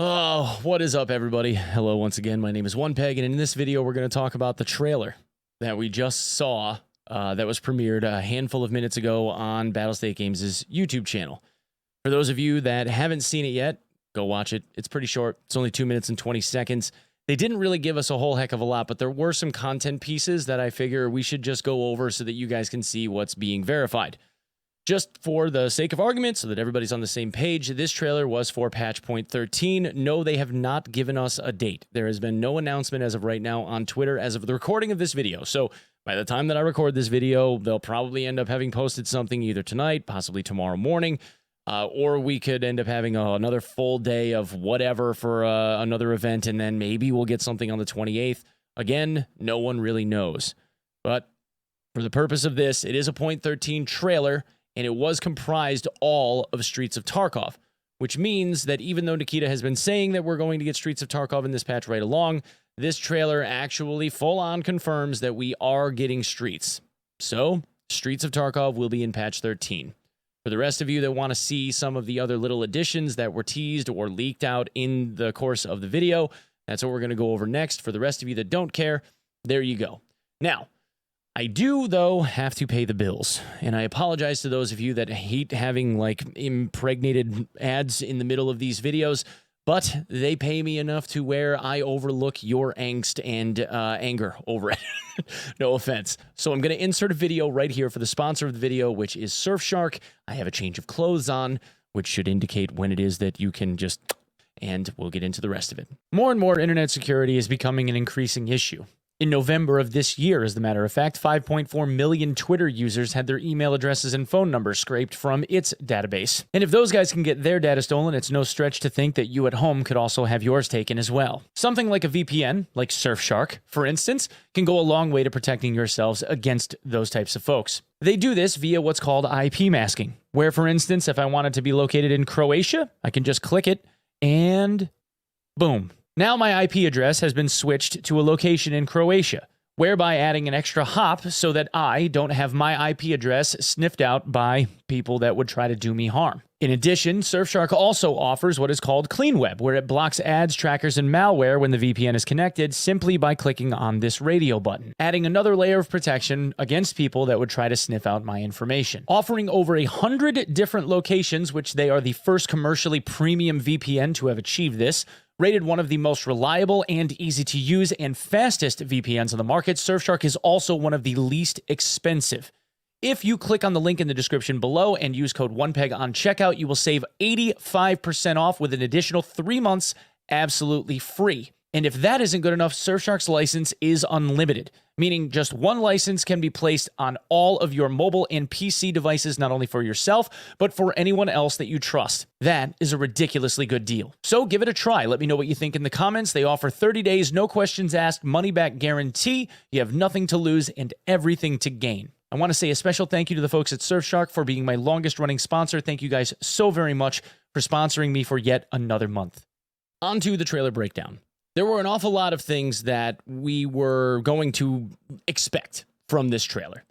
Oh, what is up, everybody? Hello once again. My name is Onepeg, and in this video, we're going to talk about the trailer that we just saw that was premiered a handful of minutes ago on Battlestate Games' YouTube channel. For those of you that haven't seen it yet, go watch it. It's pretty short. It's only 2 minutes and 20 seconds. They didn't really give us a whole heck of a lot, but there were some content pieces that I figure we should just go over so that you guys can see what's being verified. Just for the sake of argument, so that everybody's on the same page, this trailer was for patch point 13. No, they have not given us a date. There has been no announcement as of right now on Twitter as of the recording of this video. So by the time that I record this video, they'll probably end up having posted something either tonight, possibly tomorrow morning, or we could end up having another full day of whatever for another event, and then maybe we'll get something on the 28th. Again, no one really knows. But for the purpose of this, it is a point 13 trailer, and it was comprised all of Streets of Tarkov, which means that even though Nikita has been saying that we're going to get Streets of Tarkov in this patch right along, this trailer actually full-on confirms that we are getting Streets. So, Streets of Tarkov will be in patch 13. For the rest of you that want to see some of the other little additions that were teased or leaked out in the course of the video, that's what we're going to go over next. For the rest of you that don't care, there you go. Now, I do, though, have to pay the bills, and I apologize to those of you that hate having, like, impregnated ads in the middle of these videos, but they pay me enough to where I overlook your angst and anger over it. No offense. So I'm going to insert a video right here for the sponsor of the video, which is Surfshark. I have a change of clothes on, which should indicate when it is that you can just... and we'll get into the rest of it. More and more internet security is becoming an increasing issue. In November of this year, as a matter of fact, 5.4 million Twitter users had their email addresses and phone numbers scraped from its database. And if those guys can get their data stolen, it's no stretch to think that you at home could also have yours taken as well. Something like a VPN, like Surfshark, for instance, can go a long way to protecting yourselves against those types of folks. They do this via what's called IP masking, where, for instance, if I wanted to be located in Croatia, I can just click it and boom. Now my IP address has been switched to a location in Croatia, whereby adding an extra hop so that I don't have my IP address sniffed out by people that would try to do me harm. In addition, Surfshark also offers what is called Clean Web, where it blocks ads, trackers, and malware when the VPN is connected simply by clicking on this radio button, adding another layer of protection against people that would try to sniff out my information. Offering over 100 different locations, which they are the first commercially premium VPN to have achieved this, rated one of the most reliable and easy to use and fastest VPNs on the market, Surfshark is also one of the least expensive. If you click on the link in the description below and use code ONEPEG on checkout, you will save 85% off with an additional 3 months absolutely free. And if that isn't good enough, Surfshark's license is unlimited, meaning just one license can be placed on all of your mobile and PC devices, not only for yourself, but for anyone else that you trust. That is a ridiculously good deal. So give it a try. Let me know what you think in the comments. They offer 30 days, no questions asked, money-back guarantee. You have nothing to lose and everything to gain. I want to say a special thank you to the folks at Surfshark for being my longest-running sponsor. Thank you guys so very much for sponsoring me for yet another month. On to the trailer breakdown. There were an awful lot of things that we were going to expect from this trailer.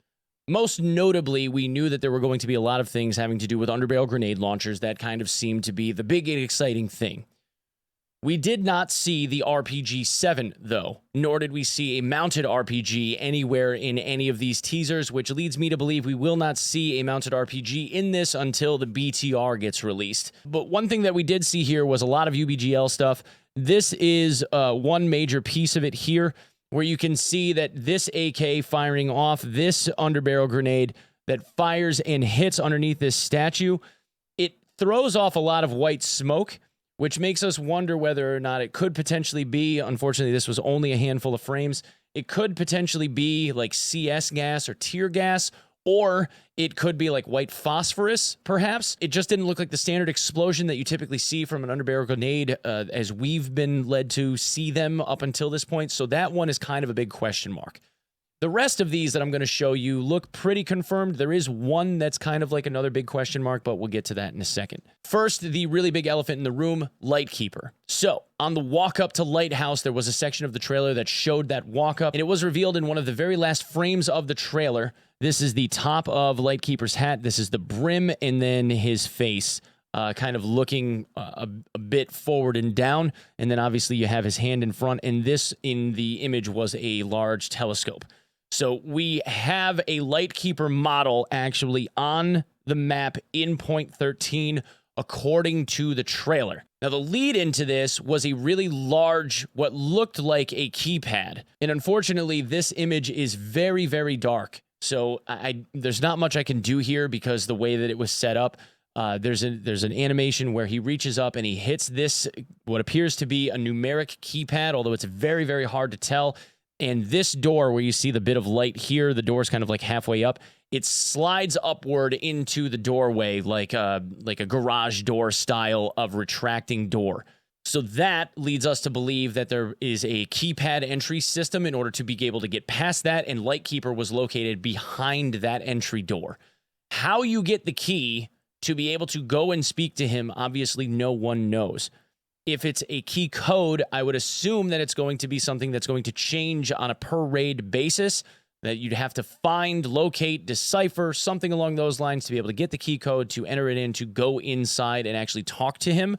Most notably, we knew that there were going to be a lot of things having to do with underbarrel grenade launchers. That kind of seemed to be the big and exciting thing. We did not see the RPG-7, though, nor did we see a mounted RPG anywhere in any of these teasers, which leads me to believe we will not see a mounted RPG in this until the BTR gets released. But one thing that we did see here was a lot of UBGL stuff. This is one major piece of it here, where you can see that this AK firing off this underbarrel grenade that fires and hits underneath this statue, it throws off a lot of white smoke, which makes us wonder whether or not it could potentially be, unfortunately this was only a handful of frames, it could potentially be like CS gas or tear gas, or it could be like white phosphorus, perhaps. It just didn't look like the standard explosion that you typically see from an underbarrel grenade as we've been led to see them up until this point, so that one is kind of a big question mark. The rest of these that I'm going to show you look pretty confirmed. There is one that's kind of like another big question mark, but we'll get to that in a second. First, the really big elephant in the room, Lightkeeper. So, on the walk up to Lighthouse, there was a section of the trailer that showed that walk up, and it was revealed in one of the very last frames of the trailer. This is the top of Lightkeeper's hat. This is the brim, and then his face kind of looking a bit forward and down. And then obviously you have his hand in front. And this in the image was a large telescope. So we have a Lightkeeper model actually on the map in point 13, according to the trailer. Now, the lead into this was a really large, what looked like a keypad. And unfortunately, this image is very, very dark. So there's not much I can do here because the way that it was set up, there's an animation where he reaches up and he hits this, what appears to be a numeric keypad, although it's very, very hard to tell. And this door where you see the bit of light here, the door's kind of like halfway up, it slides upward into the doorway like a garage door style of retracting door. So that leads us to believe that there is a keypad entry system in order to be able to get past that, and Lightkeeper was located behind that entry door. How you get the key to be able to go and speak to him, obviously no one knows. If it's a key code, I would assume that it's going to be something that's going to change on a per raid basis, that you'd have to find, locate, decipher, something along those lines to be able to get the key code to enter it in, to go inside and actually talk to him.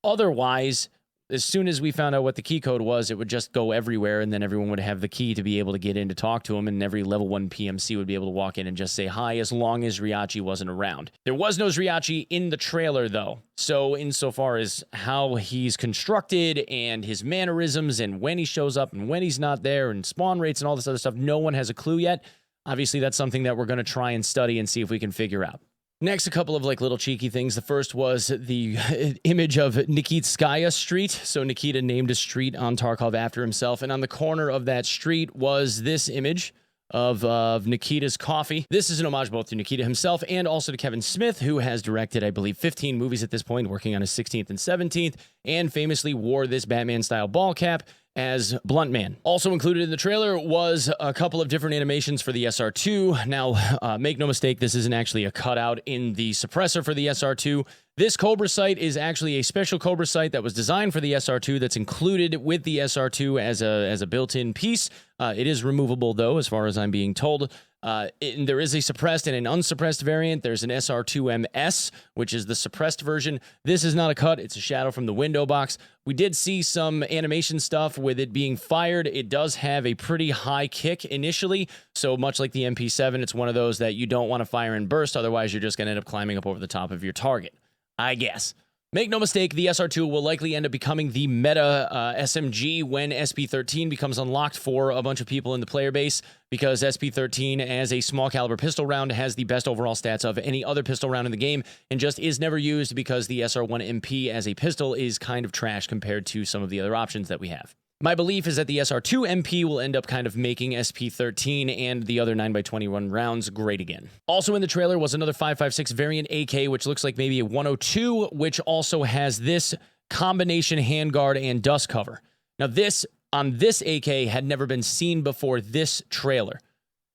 Otherwise, as soon as we found out what the key code was, it would just go everywhere, and then everyone would have the key to be able to get in to talk to him, and every level 1 PMC would be able to walk in and just say hi as long as Ryachi wasn't around. There was no Ryachi in the trailer, though, so insofar as how he's constructed and his mannerisms and when he shows up and when he's not there and spawn rates and all this other stuff, no one has a clue yet. Obviously, that's something that we're going to try and study and see if we can figure out. Next, a couple of like little cheeky things. The first was the image of Nikitskaya Street. So Nikita named a street on Tarkov after himself. And on the corner of that street was this image of Nikita's coffee. This is an homage both to Nikita himself and also to Kevin Smith, who has directed, I believe, 15 movies at this point, working on his 16th and 17th, and famously wore this Batman-style ball cap as Blunt Man. Also included in the trailer was a couple of different animations for the SR2. Now, make no mistake, this isn't actually a cutout in the suppressor for the SR2. This Cobra sight is actually a special Cobra sight that was designed for the SR2 that's included with the SR2 as a built-in piece. It is removable, though, as far as I'm being told. There is a suppressed and an unsuppressed variant. There's an SR2MS, which is the suppressed version. This is not a cut. It's a shadow from the window box. We did see some animation stuff with it being fired. It does have a pretty high kick initially, so much like the MP7, it's one of those that you don't want to fire and burst, otherwise you're just going to end up climbing up over the top of your target, I guess. Make no mistake, the SR2 will likely end up becoming the meta SMG when SP13 becomes unlocked for a bunch of people in the player base, because SP13 as a small caliber pistol round has the best overall stats of any other pistol round in the game, and just is never used because the SR1 MP as a pistol is kind of trash compared to some of the other options that we have. My belief is that the SR2 MP will end up kind of making SP13 and the other 9x21 rounds great again. Also in the trailer was another 5.56 variant AK, which looks like maybe a 102, which also has this combination handguard and dust cover. Now this, on this AK, had never been seen before this trailer.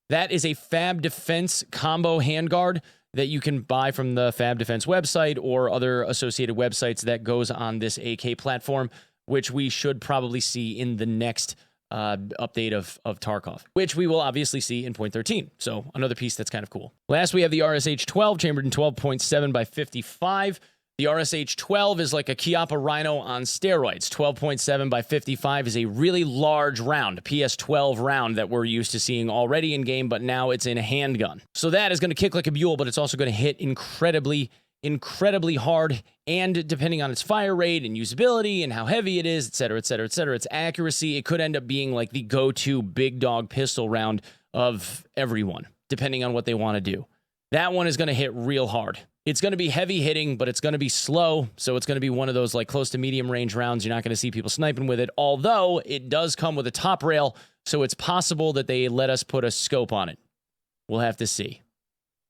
That is a Fab Defense combo handguard that you can buy from the Fab Defense website or other associated websites that goes on this AK platform, which we should probably see in the next update of Tarkov, which we will obviously see in point 13. So another piece that's kind of cool. Last, we have the RSH-12, chambered in 12.7 by 55. The RSH-12 is like a Chiappa Rhino on steroids. 12.7 by 55 is a really large round, a PS12 round that we're used to seeing already in game, but now it's in a handgun. So that is going to kick like a mule, but it's also going to hit incredibly hard, and depending on its fire rate and usability and how heavy it is, etc., etc., etc., its accuracy, it could end up being like the go-to big dog pistol round of everyone, depending on what they want to do. That one is going to hit real hard. It's going to be heavy hitting, but it's going to be slow, so it's going to be one of those like close to medium range rounds. You're not going to see people sniping with it, although it does come with a top rail, so it's possible that they let us put a scope on it. We'll have to see.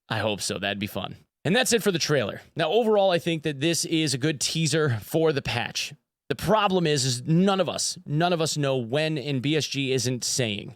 I hope so. That'd be fun. And that's it for the trailer. Now, overall, I think that this is a good teaser for the patch. The problem is none of us know when, and BSG isn't saying.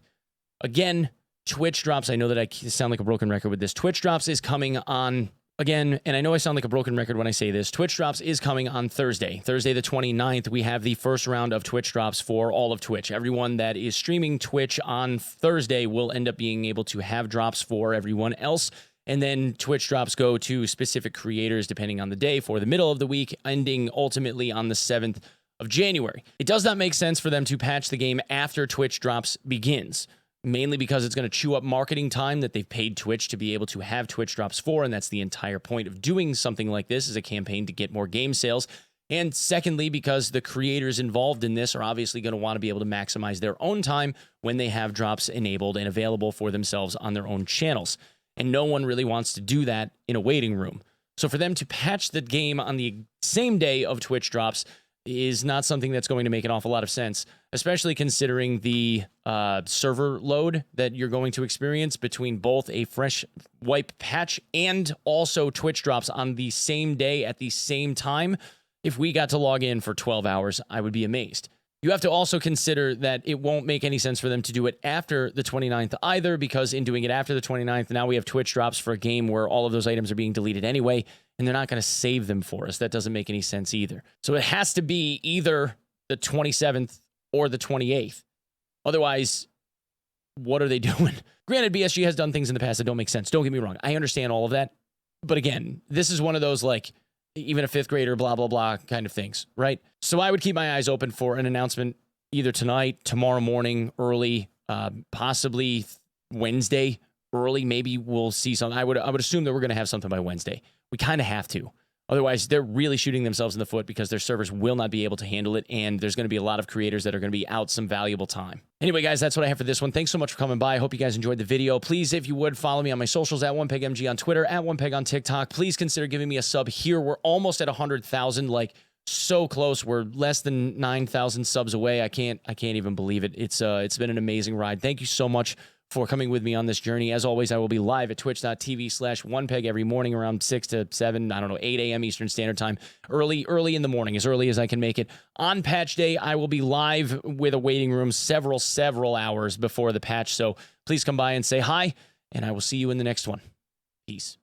Again, Twitch drops. I know that I sound like a broken record with this. Twitch drops is coming on, again, and I know I sound like a broken record when I say this. Twitch drops is coming on Thursday. Thursday the 29th, we have the first round of Twitch drops for all of Twitch. Everyone that is streaming Twitch on Thursday will end up being able to have drops for everyone else. And then Twitch drops go to specific creators depending on the day for the middle of the week, ending ultimately on the 7th of January. It does not make sense for them to patch the game after Twitch drops begins, mainly because it's going to chew up marketing time that they've paid Twitch to be able to have Twitch drops for, and that's the entire point of doing something like this, is a campaign to get more game sales. And secondly, because the creators involved in this are obviously going to want to be able to maximize their own time when they have drops enabled and available for themselves on their own channels. And no one really wants to do that in a waiting room. So for them to patch the game on the same day of Twitch drops is not something that's going to make an awful lot of sense, especially considering the server load that you're going to experience between both a fresh wipe patch and also Twitch drops on the same day at the same time. If we got to log in for 12 hours, I would be amazed. You have to also consider that it won't make any sense for them to do it after the 29th either, because in doing it after the 29th, now we have Twitch drops for a game where all of those items are being deleted anyway, and they're not going to save them for us. That doesn't make any sense either. So it has to be either the 27th or the 28th. Otherwise, what are they doing? Granted, BSG has done things in the past that don't make sense. Don't get me wrong. I understand all of that. But again, this is one of those, like, even a fifth grader, blah, blah, blah kind of things, right? So I would keep my eyes open for an announcement either tonight, tomorrow morning, early, possibly Wednesday, early. Maybe we'll see something. I would assume that we're going to have something by Wednesday. We kind of have to. Otherwise, they're really shooting themselves in the foot because their servers will not be able to handle it, and there's going to be a lot of creators that are going to be out some valuable time. Anyway, guys, that's what I have for this one. Thanks so much for coming by. I hope you guys enjoyed the video. Please, if you would, follow me on my socials at OnePegMG on Twitter, at OnePeg on TikTok. Please consider giving me a sub here. We're almost at 100,000, like so close. We're less than 9,000 subs away. I can't even believe it. It's been an amazing ride. Thank you so much for coming with me on this journey. As always, I will be live at twitch.tv/OnePeg every morning around 6 to 7, 8 a.m. Eastern Standard Time, early in the morning, as early as I can make it. On patch day, I will be live with a waiting room several hours before the patch, so please come by and say hi, and I will see you in the next one. Peace.